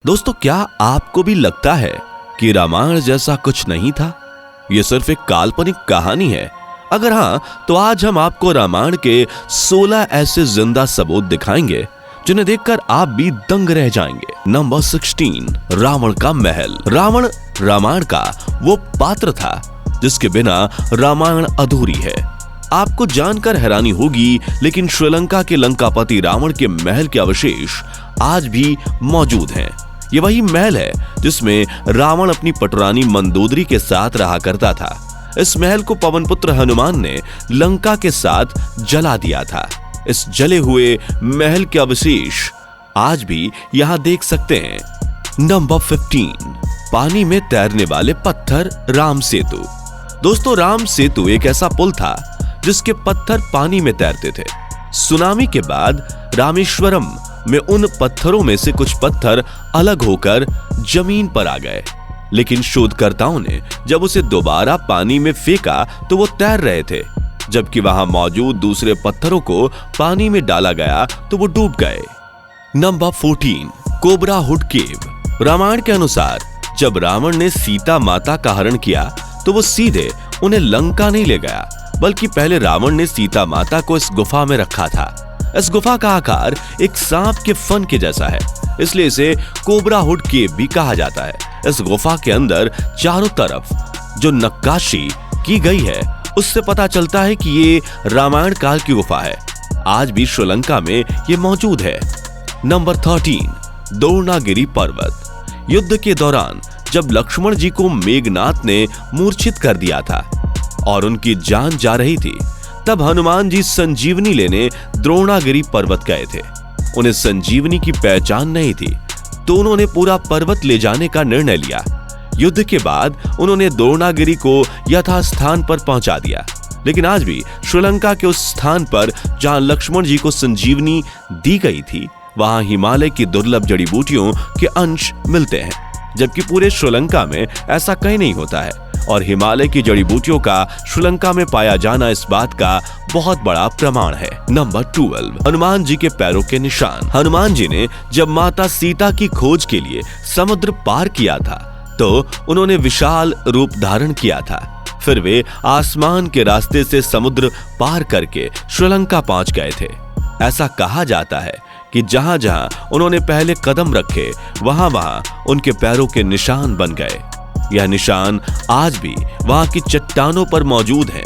दोस्तों, क्या आपको भी लगता है कि रामायण जैसा कुछ नहीं था? यह सिर्फ एक काल्पनिक कहानी है। अगर हां, तो आज हम आपको रामायण के 16 ऐसे जिंदा सबूत दिखाएंगे जिन्हें देखकर आप भी दंग रह जाएंगे। नंबर 16, रावण का महल। रावण रामायण का वो पात्र था जिसके बिना रामायण अधूरी है। आपको जानकर हैरानी होगी, लेकिन श्रीलंका के लंकापति रावण के महल के अवशेष आज भी मौजूद हैं। ये वही महल है जिसमें रावण अपनी पटरानी मंदोदरी के साथ रहा करता था। इस महल को पवनपुत्र हनुमान ने लंका के साथ जला दिया था। इस जले हुए महल के अवशेष आज भी यहां देख सकते हैं। नंबर 15, पानी में तैरने वाले पत्थर राम सेतु। दोस्तों, राम सेतु एक ऐसा पुल था जिसके पत्थर पानी में तैरते थे। सुनामी के बाद रामेश्वरम में उन पत्थरों में से कुछ पत्थर अलग होकर जमीन पर आ गए, लेकिन शोधकर्ताओं ने जब उसे दोबारा पानी में फेंका तो वो तैर रहे थे, जबकि वहां मौजूद दूसरे पत्थरों को पानी में डाला गया तो वो डूब गए। नंबर 14, कोबरा हुड केव। रामायण के अनुसार जब रावण ने सीता माता का हरण किया तो वो सीधे उन्हें लंका नहीं ले गया, बल्कि पहले रावण ने सीता माता को इस गुफा में रखा था। इस गुफा का आकार एक सांप के फन के जैसा है, इसलिए इसे कोबरा हुड केव भी कहा जाता है। इस गुफा के अंदर चारों तरफ जो नक्काशी की गई है उससे पता चलता है कि ये रामायण काल की गुफा है। आज भी श्रीलंका में ये मौजूद है। नंबर 13, द्रोणागिरी पर्वत। युद्ध के दौरान जब लक्ष्मण जी को मेघनाथ ने मूर्छित कर दिया था और उनकी जान जा रही थी, तब हनुमान जी संजीवनी लेने द्रोणागिरी पर्वत गए थे। उन्हें संजीवनी की पहचान नहीं थी, तो उन्होंने पूरा पर्वत ले जाने का निर्णय लिया। युद्ध के बाद उन्होंने द्रोणागिरी को यथास्थान पर पहुंचा दिया, लेकिन आज भी श्रीलंका के उस स्थान पर जहां लक्ष्मण जी को संजीवनी दी गई थी, वहां हिमालय की दुर्लभ जड़ी बूटियों के अंश मिलते हैं, जबकि पूरे श्रीलंका में ऐसा कहीं नहीं होता है। और हिमालय की जड़ी बूटियों का श्रीलंका में पाया जाना इस बात का बहुत बड़ा प्रमाण है। नंबर 12, हनुमान जी के पैरों के निशान। हनुमान जी ने जब माता सीता की खोज के लिए समुद्र पार किया था तो उन्होंने विशाल रूप धारण किया था। फिर वे आसमान के रास्ते से समुद्र पार करके श्रीलंका पहुंच गए थे। ऐसा कहा जाता है कि जहां जहां उन्होंने पहले कदम रखे वहां वहां उनके पैरों के निशान बन गए। यह निशान आज भी वहां की चट्टानों पर मौजूद हैं।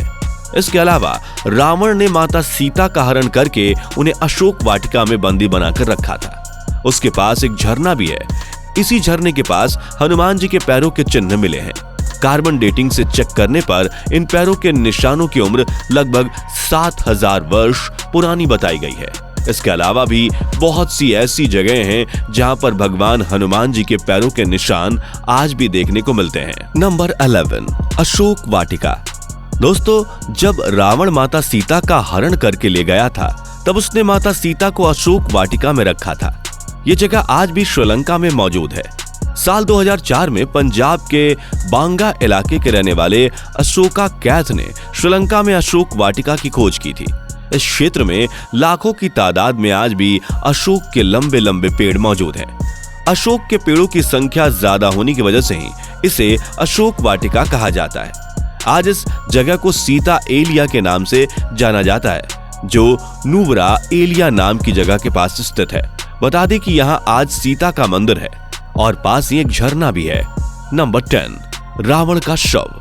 इसके अलावा रावण ने माता सीता का हरण करके उन्हें अशोक वाटिका में बंदी बनाकर रखा था। उसके पास एक झरना भी है। इसी झरने के पास हनुमान जी के पैरों के चिन्ह मिले हैं। कार्बन डेटिंग से चेक करने पर इन पैरों के निशानों की उम्र लगभग 7000 वर्ष पुरानी बताई गई है। इसके अलावा भी बहुत सी ऐसी जगह हैं जहां पर भगवान हनुमान जी के पैरों के निशान आज भी देखने को मिलते हैं। नंबर 11, अशोक वाटिका। दोस्तों, जब रावण माता सीता का हरण करके ले गया था तब उसने माता सीता को अशोक वाटिका में रखा था। ये जगह आज भी श्रीलंका में मौजूद है। साल 2004 में पंजाब के बांगा इलाके के रहने वाले अशोका कैथ ने श्रीलंका में अशोक वाटिका की खोज की थी। इस क्षेत्र में लाखों की तादाद में आज भी अशोक के लंबे लंबे पेड़ मौजूद हैं। अशोक के पेड़ों की संख्या ज्यादा होने की वजह से ही इसे अशोक वाटिका कहा जाता है। आज इस जगह को सीता एलिया के नाम से जाना जाता है, जो नुब्रा एलिया नाम की जगह के पास स्थित है। बता दें कि यहाँ आज सीता का मंदिर है और पास ही एक झरना भी है। नंबर 10, रावण का शव।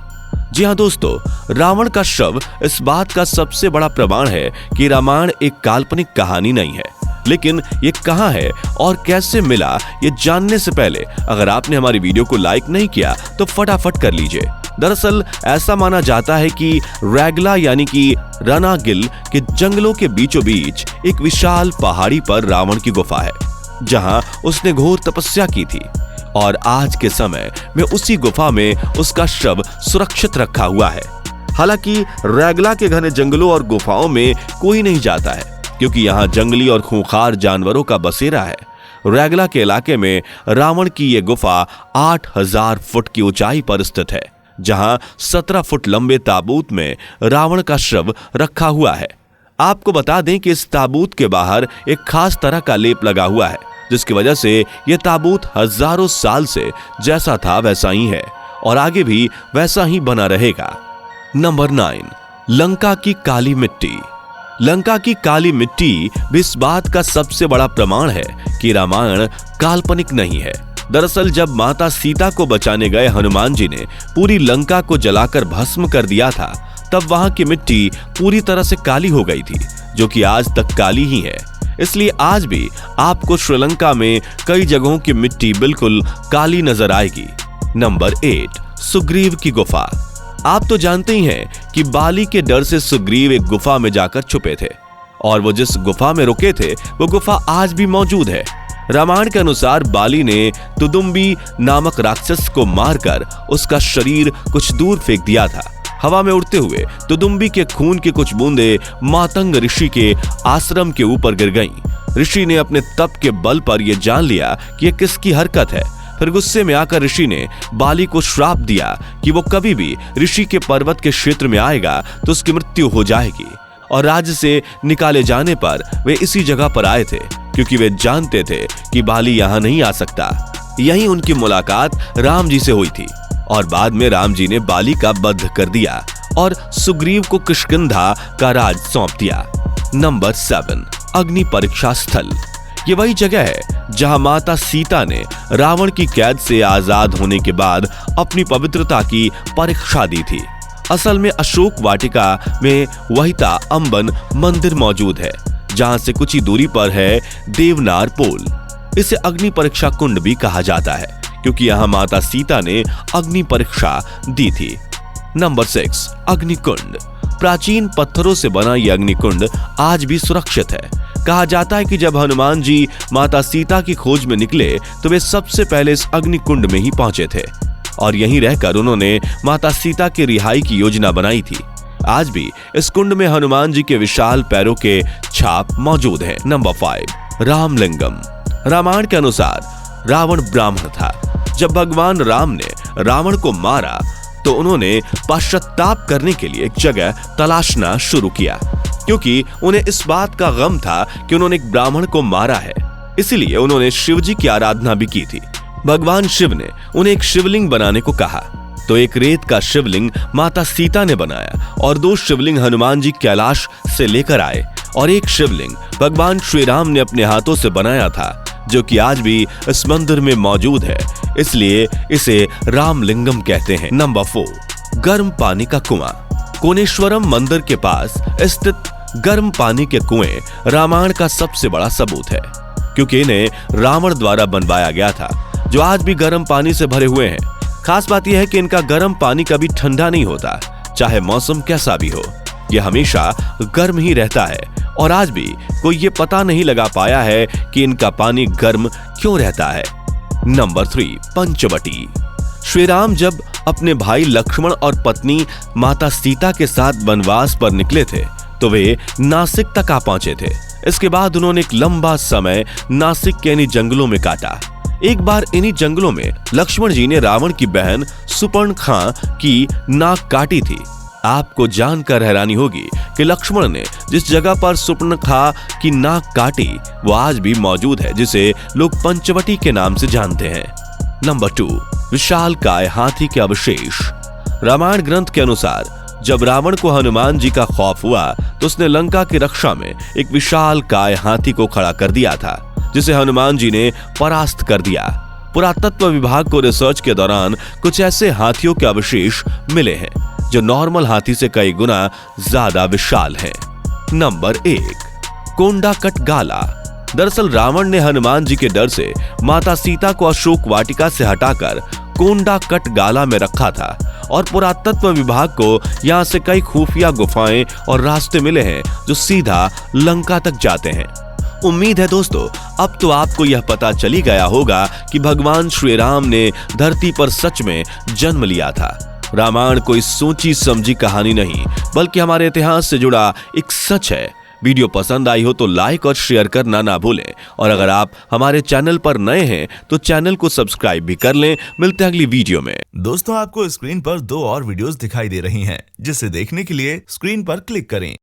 जी हाँ दोस्तों, रावण का शव इस बात का सबसे बड़ा प्रमाण है कि रामायण एक काल्पनिक कहानी नहीं है। लेकिन ये कहाँ है और कैसे मिला, ये जानने से पहले अगर आपने हमारी वीडियो को लाइक नहीं किया तो फटाफट कर लीजिए। दरअसल ऐसा माना जाता है कि रैगला यानी कि रनागिल के जंगलों के बीचों बीच एक विशाल पहाड़ी पर रावण की गुफा है, जहां उसने घोर तपस्या की थी और आज के समय में उसी गुफा में उसका शव सुरक्षित रखा हुआ है। हालांकि रैगला के घने जंगलों और गुफाओं में कोई नहीं जाता है, क्योंकि यहाँ जंगली और खूंखार जानवरों का बसेरा है। रैगला के इलाके में रावण की यह गुफा 8000 फुट की ऊंचाई पर स्थित है, जहां 17 फुट लंबे ताबूत में रावण का शव रखा हुआ है। आपको बता दें कि इस ताबूत के बाहर एक खास तरह का लेप लगा हुआ है, जिसकी वजह से यह ताबूत हजारों साल से जैसा था वैसा ही है और आगे भी वैसा ही बना रहेगा। नंबर 9, लंका की काली मिट्टी। लंका की काली मिट्टी भी इस बात का सबसे बड़ा प्रमाण है कि रामायण काल्पनिक नहीं है। दरअसल जब माता सीता को बचाने गए हनुमान जी ने पूरी लंका को जलाकर भस्म कर दिया था, तब वहां की मिट्टी पूरी तरह से काली हो गई थी, जो कि आज तक काली ही है। इसलिए आज भी आपको श्रीलंका में कई जगहों की मिट्टी बिल्कुल काली नजर आएगी। नंबर 8, सुग्रीव की गुफा। आप तो जानते ही हैं कि बाली के डर से सुग्रीव एक गुफा में जाकर छुपे थे और वो जिस गुफा में रुके थे वो गुफा आज भी मौजूद है। रामायण के अनुसार बाली ने तुदुम्बी नामक राक्षस को मारकर उसका शरीर कुछ दूर फेंक दिया था। हवा में उड़ते हुए तुदुम्बी के खून की कुछ बूंदें मातंग ऋषि के आश्रम के ऊपर गिर गईं। ऋषि ने अपने तप के बल पर यह जान लिया कि यह किसकी हरकत है। फिर गुस्से में आकर ऋषि ने बाली को श्राप दिया कि वो कभी भी ऋषि के पर्वत के क्षेत्र में आएगा तो उसकी मृत्यु हो जाएगी, और राज्य से निकाले जाने पर वे इसी जगह पर आए थे क्योंकि वे जानते थे कि बाली यहाँ नहीं आ सकता। यहीं उनकी मुलाकात राम जी से हुई थी और बाद में राम जी ने बाली का वध कर दिया और सुग्रीव को किष्किंधा का राज सौंप दिया। नंबर 7, अग्नि परीक्षा स्थल। ये वही जगह है जहां माता सीता ने रावण की कैद से आजाद होने के बाद अपनी पवित्रता की परीक्षा दी थी। असल में अशोक वाटिका में वहिता अंबन मंदिर मौजूद है, जहां से कुछ ही दूरी पर है देवनार पोल। इसे अग्नि परीक्षा कुंड भी कहा जाता है क्योंकि यहां माता सीता ने अग्नि परीक्षा दी थी। नंबर 6, अग्निकुंड। प्राचीन पत्थरों से बना यह अग्निकुंड आज भी सुरक्षित है। कहा जाता है कि जब हनुमान जी माता सीता की खोज में निकले तो वे सबसे पहले इस अग्निकुंड में ही पहुंचे थे और यहीं रहकर उन्होंने माता सीता की रिहाई की योजना बनाई थी। आज भी इस कुंड में हनुमान जी के विशाल पैरों के छाप मौजूद हैं। नंबर 5, रामलिंगम। रामायण के अनुसार रावण ब्राह्मण था। जब भगवान राम ने रावण को मारा तो उन्होंने पश्चाताप करने के लिए एक जगह तलाशना शुरू किया, क्योंकि उन्हें इस बात का गम था कि उन्होंने एक ब्राह्मण को मारा है। इसलिए उन्होंने शिव जी की आराधना भी की थी। भगवान शिव ने उन्हें एक शिवलिंग बनाने को कहा, तो एक रेत का शिवलिंग माता सीता ने बनाया और 2 शिवलिंग हनुमान जी कैलाश से लेकर आए और एक शिवलिंग भगवान श्री राम ने अपने हाथों से बनाया था, जो कि आज भी इस मंदिर में मौजूद है, इसलिए इसे रामलिंगम कहते हैं। नंबर 4, गर्म पानी का कुआं। कोनेश्वरम मंदिर के पास स्थित गर्म पानी के कुएं रामायण का सबसे बड़ा सबूत है, क्योंकि इन्हें रावण द्वारा बनवाया गया था, जो आज भी गर्म पानी से भरे हुए हैं। खास बात यह है कि इनका गर्म पानी कभी ठंडा नहीं होता, चाहे मौसम कैसा भी हो, यह हमेशा गर्म ही रहता है और आज भी कोई ये पता नहीं लगा पाया है कि इनका पानी गर्म क्यों रहता है। नंबर 3, पंचवटी। श्री राम जब अपने भाई लक्ष्मण और पत्नी माता सीता के साथ वनवास पर निकले थे तो वे नासिक तक आ पहुंचे थे। इसके बाद उन्होंने एक लंबा समय नासिक के इन्हीं जंगलों में काटा। एक बार इन्हीं जंगलों में लक्ष्मण जी ने रावण की बहन सुपर्णखा की नाक काटी थी। आपको जानकर हैरानी होगी कि लक्ष्मण ने जिस जगह पर सुपर्णखा की नाक काटी वो आज भी मौजूद है, जिसे लोग पंचवटी के नाम से जानते हैं। नंबर 2, विशालकाय हाथी के अवशेष। रामायण ग्रंथ के अनुसार जब रावण को हनुमान जी का खौफ हुआ तो उसने लंका की रक्षा में एक विशालकाय हाथी को खड़ा कर दिया था, जिसे हनुमान जी ने परास्त कर दिया। पुरातत्व विभाग को रिसर्च के दौरान कुछ ऐसे हाथियों के अवशेष मिले हैं जो नॉर्मल हाथी से कई गुना ज्यादा विशाल हैं। नंबर 1, कोंडाकट गाला। दरअसल रावण ने हनुमान जी के डर से माता सीता को अशोक वाटिका से हटाकर कोंडाकट गाला में रखा था और पुरातत्व विभाग को यहाँ से कई खुफिया गुफाएं और रास्ते मिले हैं जो सीधा लंका तक जाते हैं। उम्मीद है दोस्तों अब तो आपको यह पता चली गया होगा कि भगवान श्री राम ने धरती पर सच में जन्म लिया था। रामायण कोई सोची समझी कहानी नहीं बल्कि हमारे इतिहास से जुड़ा एक सच है। वीडियो पसंद आई हो तो लाइक और शेयर करना ना भूलें और अगर आप हमारे चैनल पर नए हैं तो चैनल को सब्सक्राइब भी कर लें। मिलते हैं अगली वीडियो में। दोस्तों आपको स्क्रीन पर 2 और वीडियोस दिखाई दे रही हैं, जिसे देखने के लिए स्क्रीन पर क्लिक करें।